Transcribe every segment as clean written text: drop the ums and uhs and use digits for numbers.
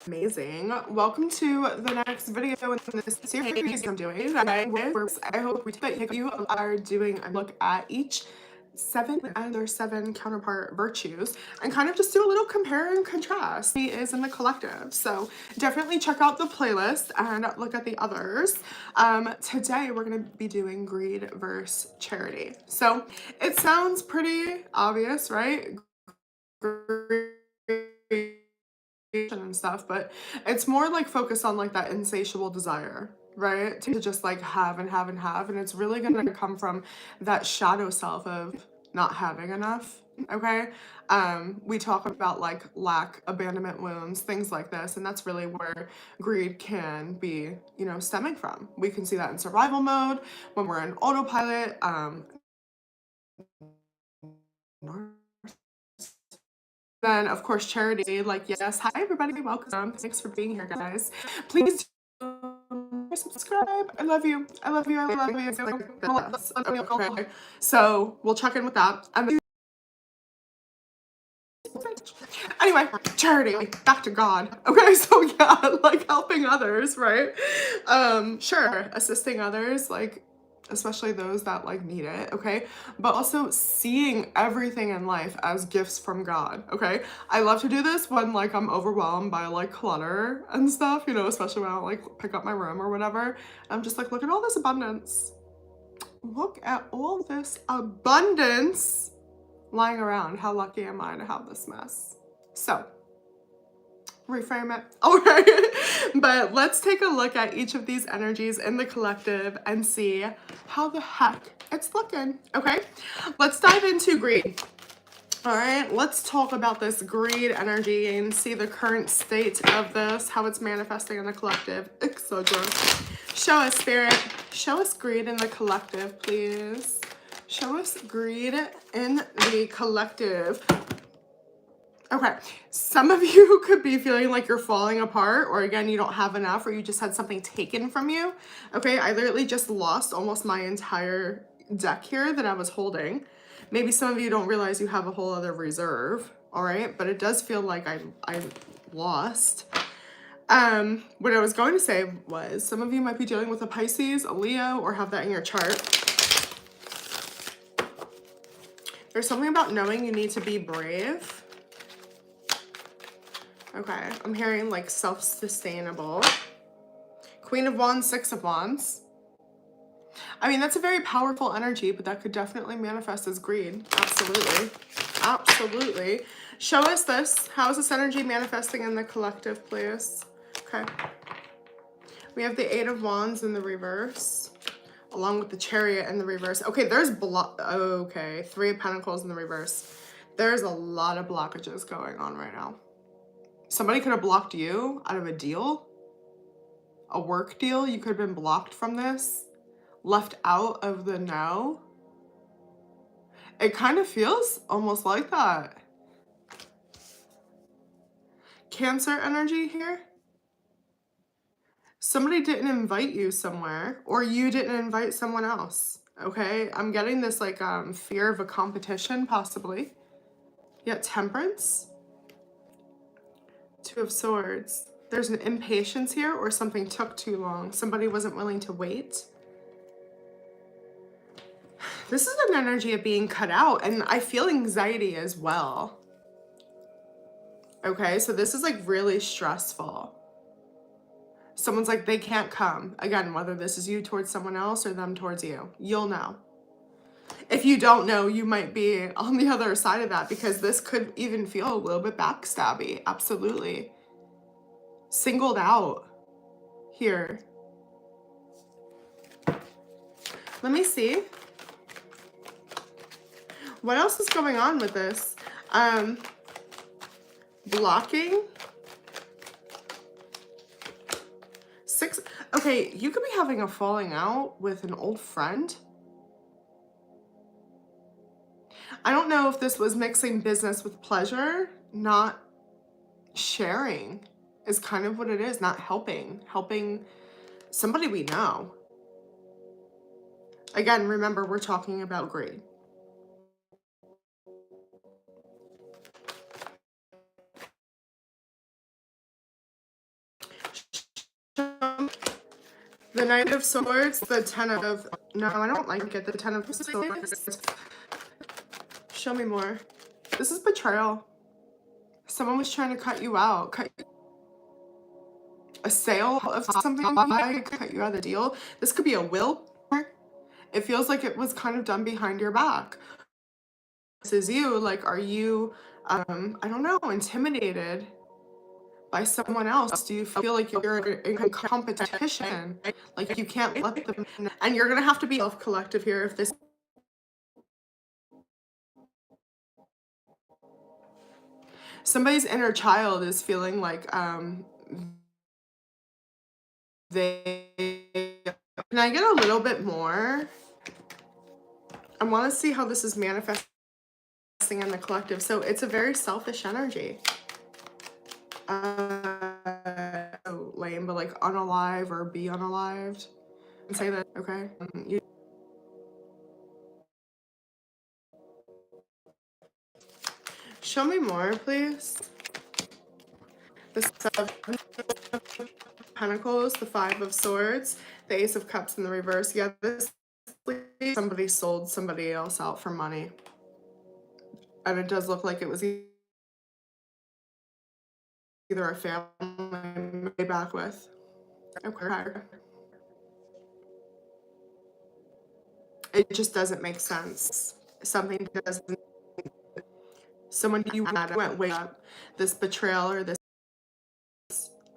Amazing. Welcome to the next video in this series I'm doing. I hope that you are doing a look at each seven and their seven counterpart virtues and kind of just do a little compare and contrast. He is in the collective, so definitely check out the playlist and look at the others. Today we're going to be doing greed versus charity. So it sounds pretty obvious, right? And stuff, but it's more like focused on like that insatiable desire, right, to just like have and have and have, and it's really gonna come from that shadow self of not having enough. Okay, we talk about like lack, abandonment wounds, things like this, and that's really where greed can be, you know, stemming from. We can see that in survival mode when we're in autopilot. Then, of course, charity, like, yes, hi, everybody, welcome. Thanks for being here, guys. Please subscribe. I love you. I love you. I love you. Okay. So, we'll check in with that. Anyway, charity, back to God. Okay, so yeah, like helping others, right? Sure, assisting others, like especially those that like need it, okay? But also seeing everything in life as gifts from God, okay? I love to do this when like I'm overwhelmed by like clutter and stuff, you know, especially when I like pick up my room or whatever. I'm just like, look at all this abundance. Look at all this abundance lying around. How lucky am I to have this mess? So, reframe it. All right. But let's take a look at each of these energies in the collective and see how the heck it's looking. Okay. Let's dive into greed. All right. Let's talk about this greed energy and see the current state of this, how it's manifesting in the collective, etc. Show us, Spirit. Show us greed in the collective, please. Show us greed in the collective. Okay, some of you could be feeling like you're falling apart, or again, you don't have enough, or you just had something taken from you. Okay, I literally just lost almost my entire deck here that I was holding. Maybe some of you don't realize you have a whole other reserve, all right? But it does feel like I lost. What I was going to say was some of you might be dealing with a Pisces, a Leo, or have that in your chart. There's something about knowing you need to be brave. Okay, I'm hearing like self-sustainable. Queen of Wands, Six of Wands. I mean, that's a very powerful energy, but that could definitely manifest as greed. Absolutely. Absolutely. Show us this. How is this energy manifesting in the collective, please? Okay. We have the Eight of Wands in the reverse, along with the Chariot in the reverse. Okay, there's okay, Three of Pentacles in the reverse. There's a lot of blockages going on right now. Somebody could have blocked you out of a deal, a work deal. You could have been blocked from this, left out of the know. It kind of feels almost like that. Cancer energy here. Somebody didn't invite you somewhere, or you didn't invite someone else. Okay, I'm getting this like fear of a competition, possibly. Yet Temperance. Two of Swords. There's an impatience here, or something took too long. Somebody wasn't willing to wait. This is an energy of being cut out, and I feel anxiety as well. Okay, so this is like really stressful. Someone's like, they can't come. Again, whether this is you towards someone else or them towards you, you'll know. If you don't know, you might be on the other side of that, because this could even feel a little bit backstabby. Absolutely. Singled out here. Let me see. What else is going on with this? Blocking. Six. Okay, you could be having a falling out with an old friend. I don't know if this was mixing business with pleasure. Not sharing is kind of what it is. Not helping. Helping somebody we know. Again, remember, we're talking about greed. The Knight of Swords, the Ten of... No, I don't like it. The Ten of Swords. Show me more. This is betrayal. Someone was trying to cut you out. A sale of something, cut you out of the deal. This could be a will. It feels like it was kind of done behind your back. This is you. Like, are you, I don't know, intimidated by someone else? Do you feel like you're in competition? Like you can't let them, and you're gonna have to be self-collective here if this. Somebody's inner child is feeling like can I get a little bit more? I want to see how this is manifesting in the collective. So it's a very selfish energy. So lame, but like unalive or be unalived. And say that, okay? Show me more, please. The Seven of Pentacles, the Five of Swords, the Ace of Cups in the reverse. Yeah, this somebody sold somebody else out for money. And it does look like it was either a family way back with. Okay. It just doesn't make sense. Something doesn't. Someone you had went way up. This betrayal or this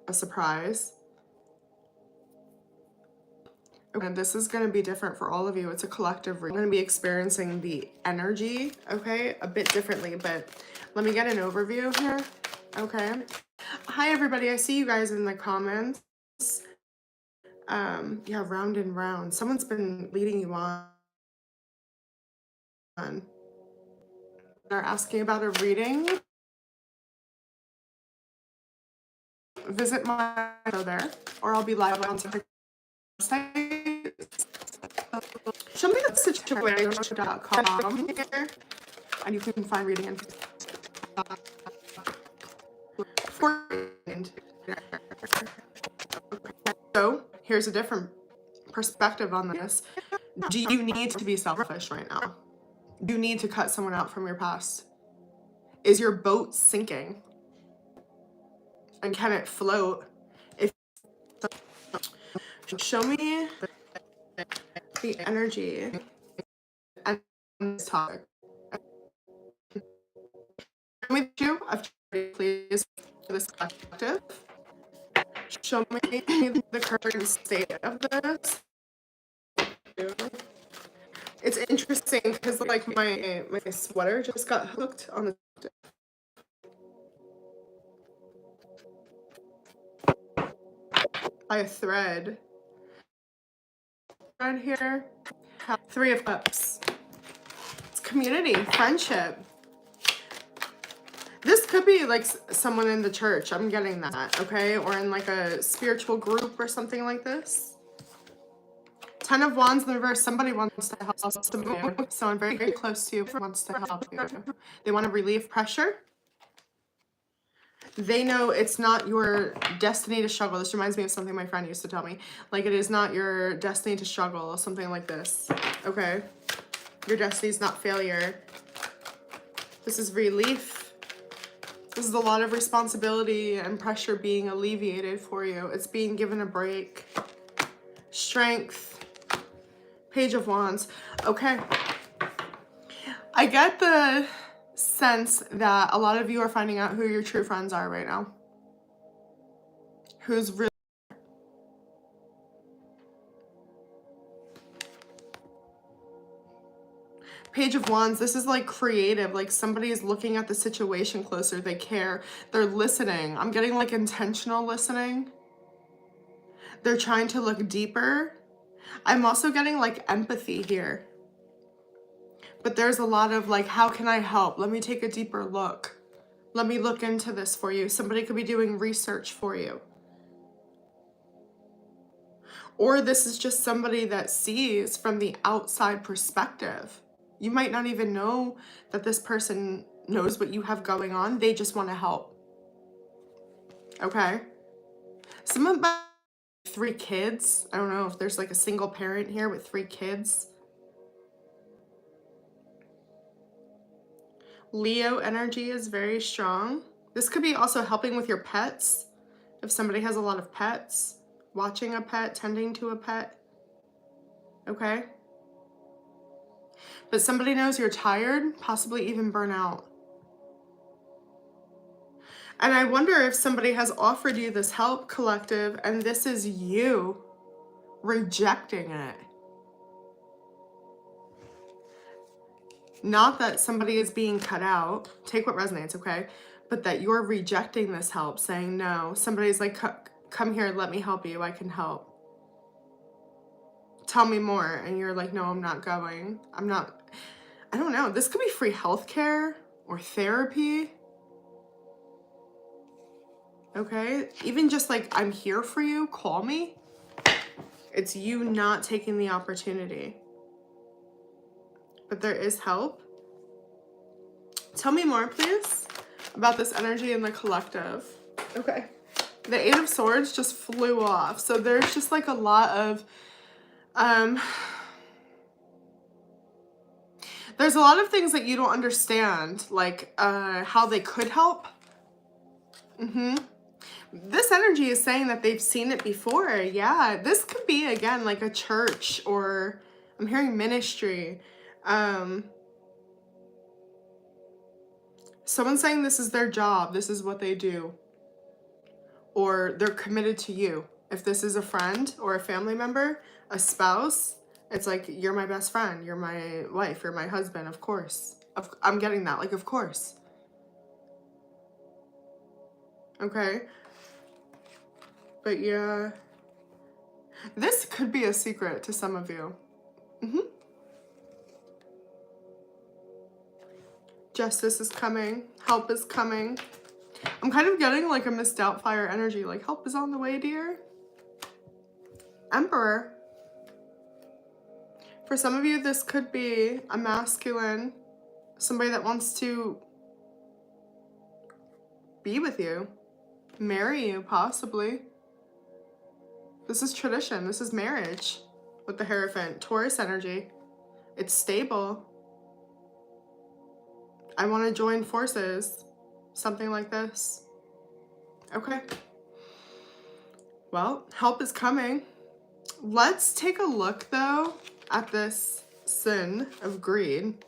a surprise. And this is going to be different for all of you. It's a collective reading. I'm going to be experiencing the energy, okay, a bit differently, but let me get an overview here, okay? Hi, everybody. I see you guys in the comments. Yeah, round and round. Someone's been leading you on. They're asking about a reading. Visit my show there, or I'll be live on the website. Show me the situation.com here, and you can find reading info. So here's a different perspective on this. Do you need to be selfish right now? Do you need to cut someone out from your past? Is your boat sinking? And can it float? Show me the energy and this topic. With you, please, for this collective. Show me the current state of this. It's interesting because like my sweater just got hooked on the by a thread. Right here, Three of Cups. It's community, friendship. This could be like someone in the church. I'm getting that, okay? Or in like a spiritual group or something like this. Ten of Wands in the reverse. Somebody wants to help you. Someone very, very close to you wants to help you. They want to relieve pressure. They know it's not your destiny to struggle. This reminds me of something my friend used to tell me. Like, it is not your destiny to struggle, something like this. Okay? Your destiny is not failure. This is relief. This is a lot of responsibility and pressure being alleviated for you. It's being given a break. Strength. Page of Wands. Okay. I get the sense that a lot of you are finding out who your true friends are right now. Who's really... Page of Wands, this is like creative, like somebody is looking at the situation closer, they care, they're listening. I'm getting like intentional listening. They're trying to look deeper. I'm also getting like empathy here. But there's a lot of like, how can I help? Let me take a deeper look. Let me look into this for you. Somebody could be doing research for you. Or this is just somebody that sees from the outside perspective. You might not even know that this person knows what you have going on. They just want to help. Okay? Some of my 3 kids. I don't know if there's like a single parent here with 3 kids. Leo energy is very strong. This could be also helping with your pets. If somebody has a lot of pets, watching a pet, tending to a pet. Okay? But somebody knows you're tired, possibly even burn out. And I wonder if somebody has offered you this help, collective, and this is you rejecting it. Not that somebody is being cut out. Take what resonates, okay? But that you're rejecting this help, saying no. Somebody's like, come here, let me help you. I can help. Tell me more. And you're like, no, I'm not going. I don't know. This could be free healthcare or therapy. Okay? Even just like, I'm here for you. Call me. It's you not taking the opportunity. But there is help. Tell me more, please, about this energy in the collective. Okay. The 8 of Swords just flew off. So there's just like a lot of, there's a lot of things that you don't understand, like how they could help. This energy is saying that they've seen it before. Yeah, this could be, again, like a church, or I'm hearing ministry. Someone's saying this is their job. This is what they do. Or they're committed to you. If this is a friend or a family member, a spouse, it's like, you're my best friend. You're my wife. You're my husband. Of course. I'm getting that. Like, of course. Okay. But yeah, this could be a secret to some of you. Justice is coming. Help is coming. I'm kind of getting like a Miss Doubtfire energy. Like, help is on the way, dear. Emperor. For some of you, this could be a masculine. Somebody that wants to be with you. Marry you, possibly. This is tradition. This is marriage with the Hierophant. Taurus energy. It's stable. I want to join forces. Something like this. Okay. Well, help is coming. Let's take a look, though, at this sin of greed.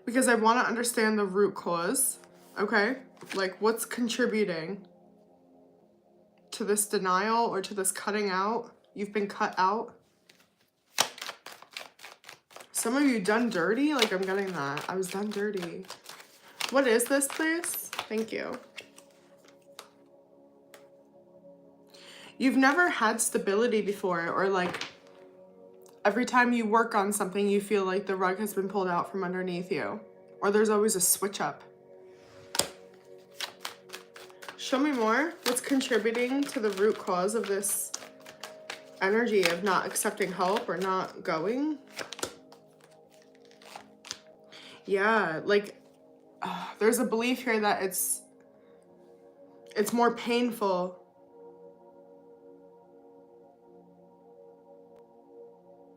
Because I want to understand the root cause. Okay? Like, what's contributing to this denial or to this cutting out? You've been cut out. Some of you done dirty? Like, I'm getting that. I was done dirty. What is this, please? Thank you. You've never had stability before, or like every time you work on something, you feel like the rug has been pulled out from underneath you, or there's always a switch up. Show me more. What's contributing to the root cause of this energy of not accepting help or not going? Yeah, like there's a belief here that it's more painful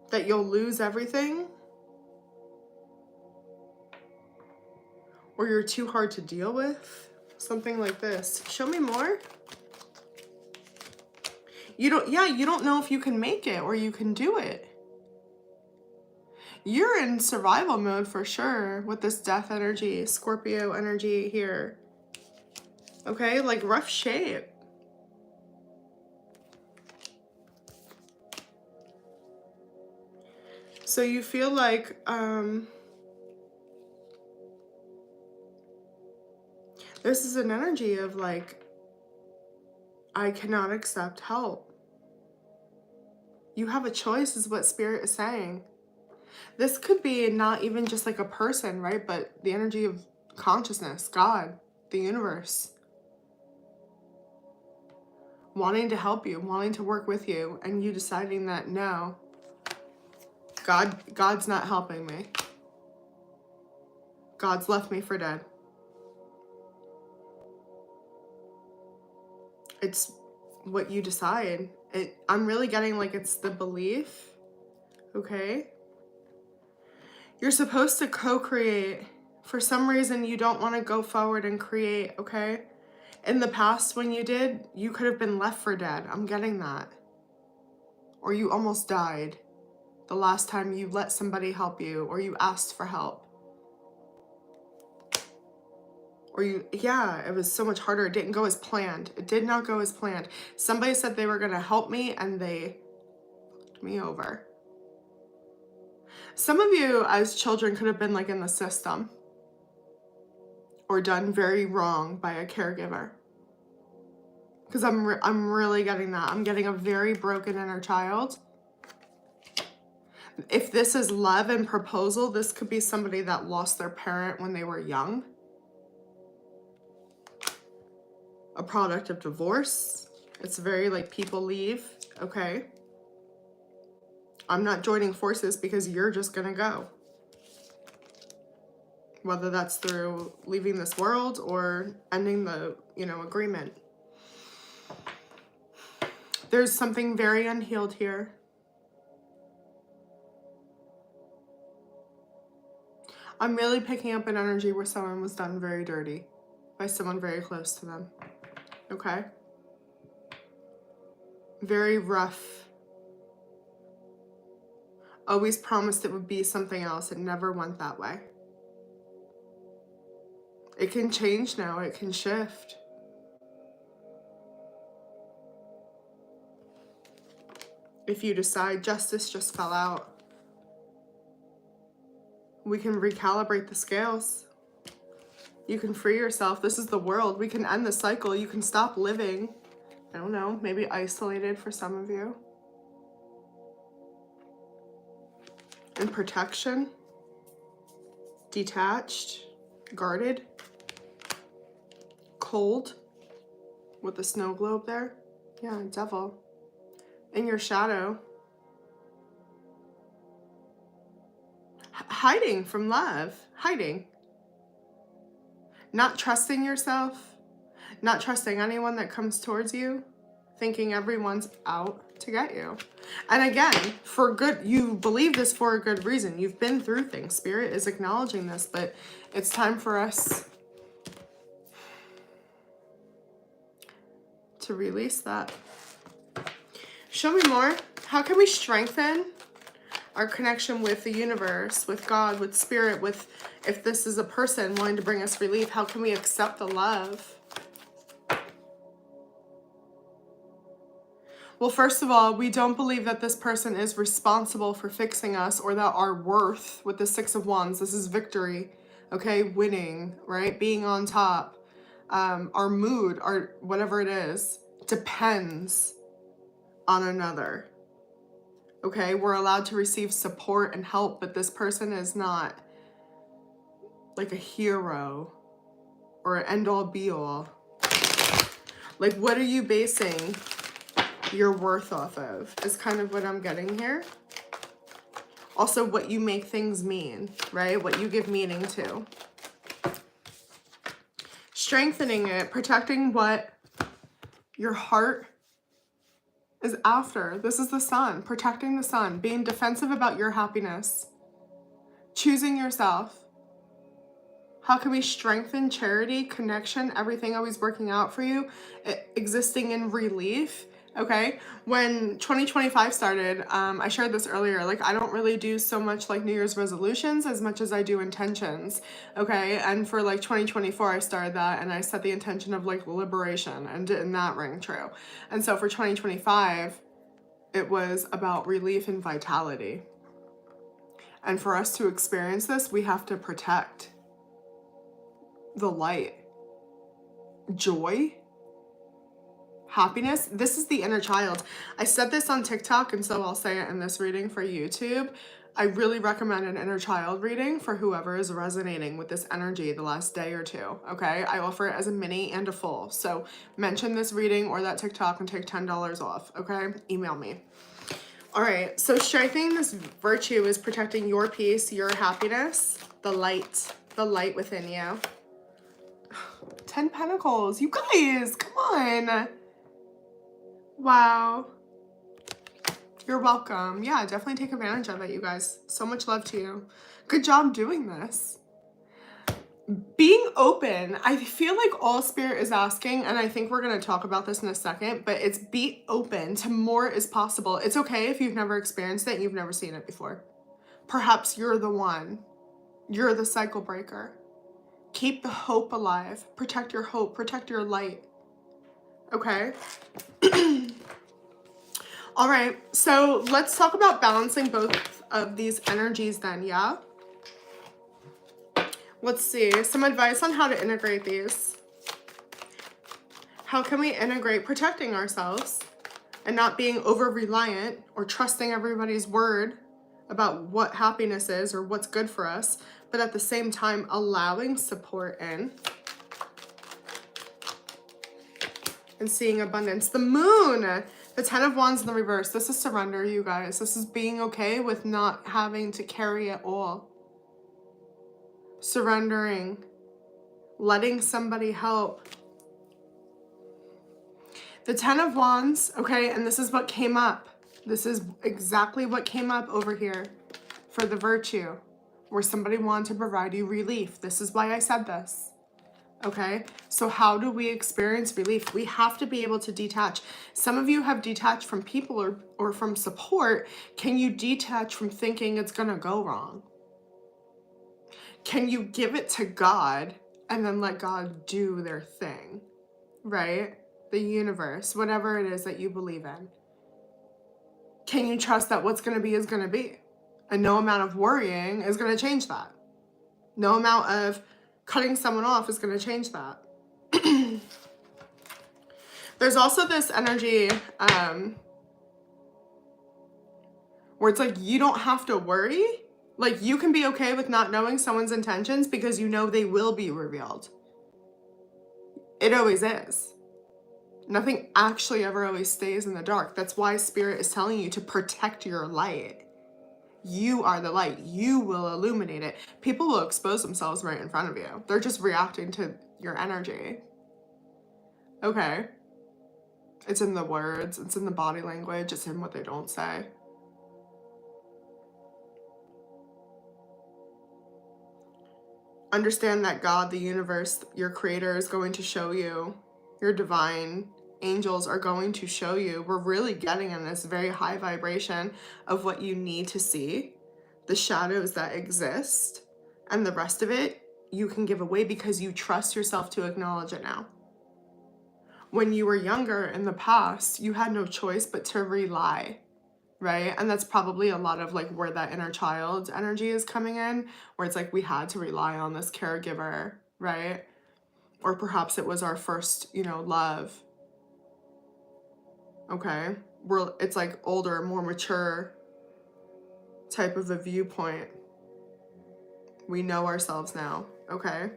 that you'll lose everything, or you're too hard to deal with. Something like this. Show me more. You don't know if you can make it or you can do it. You're in survival mode for sure with this death energy, Scorpio energy here. Okay, like rough shape. So you feel like this is an energy of like, I cannot accept help. You have a choice is what Spirit is saying. This could be not even just like a person, right? But the energy of consciousness, God, the universe. Wanting to help you, wanting to work with you, and you deciding that no, God's not helping me. God's left me for dead. It's what you decide. I'm really getting like it's the belief, okay? You're supposed to co-create. For some reason, you don't want to go forward and create, okay? In the past, when you did, you could have been left for dead. I'm getting that. Or you almost died the last time you let somebody help you, or you asked for help. Or yeah, it was so much harder. It didn't go as planned. It did not go as planned. Somebody said they were going to help me and they fucked me over. Some of you as children could have been like in the system or done very wrong by a caregiver. Because I'm really getting that. I'm getting a very broken inner child. If this is love and proposal, this could be somebody that lost their parent when they were young. A product of divorce. It's very like people leave, okay? I'm not joining forces because you're just gonna go. Whether that's through leaving this world or ending the, agreement. There's something very unhealed here. I'm really picking up an energy where someone was done very dirty by someone very close to them. Okay? Very rough. Always promised it would be something else. It never went that way. It can change now. It can shift. If you decide justice just fell out, we can recalibrate the scales. You can free yourself. This is the world. We can end the cycle. You can stop living. I don't know, maybe isolated for some of you. In protection. Detached. Guarded. Cold. With the snow globe there. Yeah, devil. In your shadow. Hiding from love. Hiding. Not trusting yourself. Not trusting anyone that comes towards you. Thinking everyone's out to get you. And again, for good, you believe this for a good reason. You've been through things. Spirit is acknowledging this, but it's time for us to release that. Show me more. How can we strengthen our connection with the universe, with God, with spirit, with, if this is a person wanting to bring us relief, how can we accept the love? Well, first of all, we don't believe that this person is responsible for fixing us or that our worth with the Six of Wands, this is victory, okay? Winning, right? Being on top. Our mood, our whatever it is, depends on another. Okay, we're allowed to receive support and help, but this person is not like a hero or an end-all be-all. Like, what are you basing your worth off of is kind of what I'm getting here. Also, what you make things mean, right? What you give meaning to. Strengthening it, protecting what your heart is after. This is the sun, protecting the sun, being defensive about your happiness, choosing yourself. How can we strengthen charity, connection, everything always working out for you, existing in relief? Okay, when 2025 started, I shared this earlier, like I don't really do so much like New Year's resolutions as much as I do intentions, okay? And for like 2024, I started that and I set the intention of like liberation, and didn't that ring true? And so for 2025, it was about relief and vitality. And for us to experience this, we have to protect the light, joy, happiness. This is the inner child. I said this on TikTok, and so I'll say it in this reading for YouTube. I really recommend an inner child reading for whoever is resonating with this energy the last day or two, okay? I offer it as a mini and a full. So mention this reading or that TikTok and take $10 off, okay? Email me. All right, so strengthening this virtue is protecting your peace, your happiness, the light within you. 10 Pentacles, you guys, come on. Wow. You're welcome. Yeah, definitely take advantage of it, you guys. So much love to you. Good job doing this. Being open. I feel like all Spirit is asking, and I think we're going to talk about this in a second, but it's be open to more is possible. It's okay if you've never experienced it and you've never seen it before. Perhaps you're the one. You're the cycle breaker. Keep the hope alive. Protect your hope. Protect your light. Okay? All right. So let's talk about balancing both of these energies then, yeah? Let's see. Some advice on how to integrate these. How can we integrate protecting ourselves and not being over-reliant or trusting everybody's word about what happiness is or what's good for us, but at the same time allowing support in and seeing abundance. The moon, the 10 of Wands in the reverse. This is surrender, you guys. This is being okay with not having to carry it all. Surrendering, letting somebody help. The 10 of Wands, okay, and this is what came up. This is exactly what came up over here for the virtue, where somebody wanted to provide you relief. This is why I said this, okay? So how do we experience relief? We have to be able to detach. Some of you have detached from people or from support. Can you detach from thinking it's gonna go wrong? Can you give it to God and then let God do their thing, right? The universe, whatever it is that you believe in. Can you trust that what's going to be is going to be? And no amount of worrying is going to change that. No amount of cutting someone off is going to change that. There's also this energy where it's like you don't have to worry. Like you can be okay with not knowing someone's intentions because you know they will be revealed. It always is. Nothing actually ever always stays in the dark. That's why Spirit is telling you to protect your light. You are the light. You will illuminate it. People will expose themselves right in front of you. They're just reacting to your energy. Okay? It's in the words. It's in the body language. It's in what they don't say. Understand that God, the universe, your creator is going to show you. Your divine angels are going to show you. We're really getting in this very high vibration of what you need to see, the shadows that exist, and the rest of it you can give away because you trust yourself to acknowledge it now. When you were younger in the past, you had no choice but to rely, right? And that's probably a lot of like where that inner child energy is coming in, where it's like we had to rely on this caregiver, right? Or perhaps it was our first, love. Okay, it's like older, more mature type of a viewpoint. We know ourselves now, okay?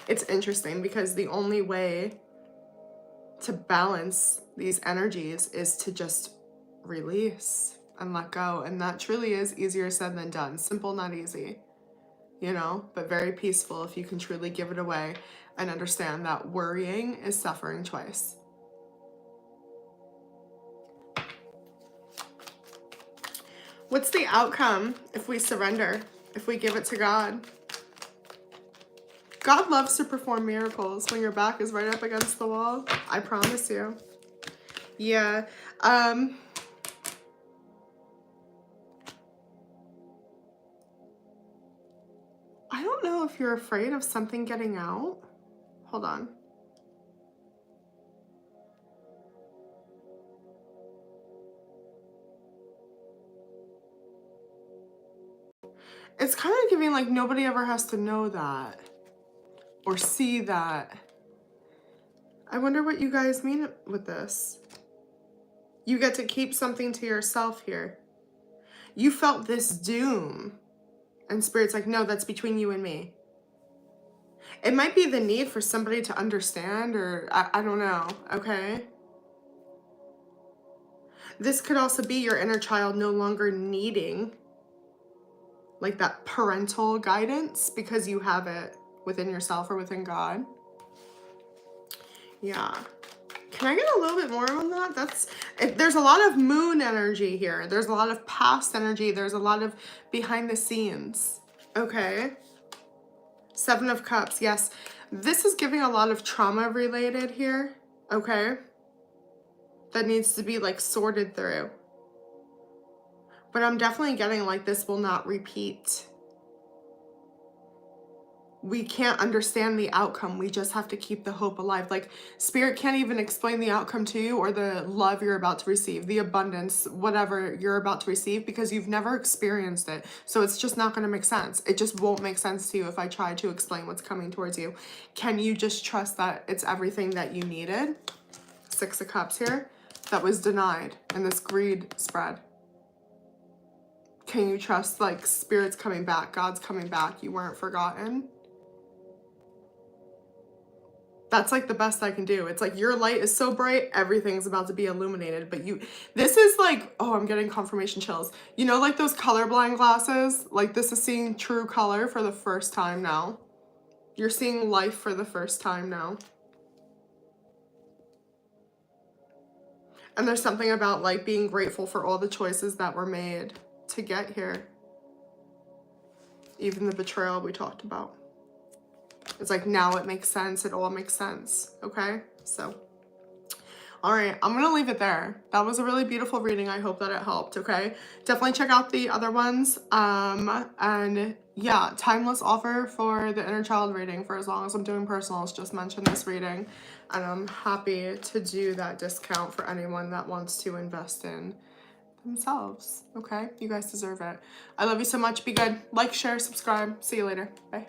It's interesting because the only way to balance these energies is to just release and let go. And that truly is easier said than done. Simple, not easy, but very peaceful if you can truly give it away and understand that worrying is suffering twice. What's the outcome if we surrender, if we give it to God? God loves to perform miracles when your back is right up against the wall. I promise you. Yeah. I don't know if you're afraid of something getting out. Hold on. It's kind of giving like nobody ever has to know that or see that. I wonder what you guys mean with this. You get to keep something to yourself here. You felt this doom, and Spirit's like, no, that's between you and me. It might be the need for somebody to understand, or I don't know, okay? This could also be your inner child no longer needing like that parental guidance because you have it within yourself or within God. Yeah. Can I get a little bit more on that? There's a lot of moon energy here. There's a lot of past energy. There's a lot of behind the scenes. Okay. 7 of Cups. Yes. This is giving a lot of trauma related here. Okay. That needs to be like sorted through. But I'm definitely getting like this will not repeat. We can't understand the outcome. We just have to keep the hope alive. Like spirit can't even explain the outcome to you or the love you're about to receive, the abundance, whatever you're about to receive, because you've never experienced it. So it's just not going to make sense. It just won't make sense to you if I try to explain what's coming towards you. Can you just trust that it's everything that you needed? 6 of Cups here. That was denied in this greed spread. Can you trust like spirit's coming back? God's coming back. You weren't forgotten. That's like the best I can do. It's like your light is so bright, everything's about to be illuminated. But this is like, oh, I'm getting confirmation chills. You know, like those colorblind glasses? Like this is seeing true color for the first time now. You're seeing life for the first time now. And there's something about like being grateful for all the choices that were made to get here. Even the betrayal we talked about. It's like now it makes sense. It all makes sense. Okay. So, all right. I'm going to leave it there. That was a really beautiful reading. I hope that it helped. Okay. Definitely check out the other ones. And yeah, timeless offer for the inner child reading for as long as I'm doing personals. Just mention this reading and I'm happy to do that discount for anyone that wants to invest in themselves. Okay. You guys deserve it. I love you so much. Be good. Like, share, subscribe. See you later. Bye.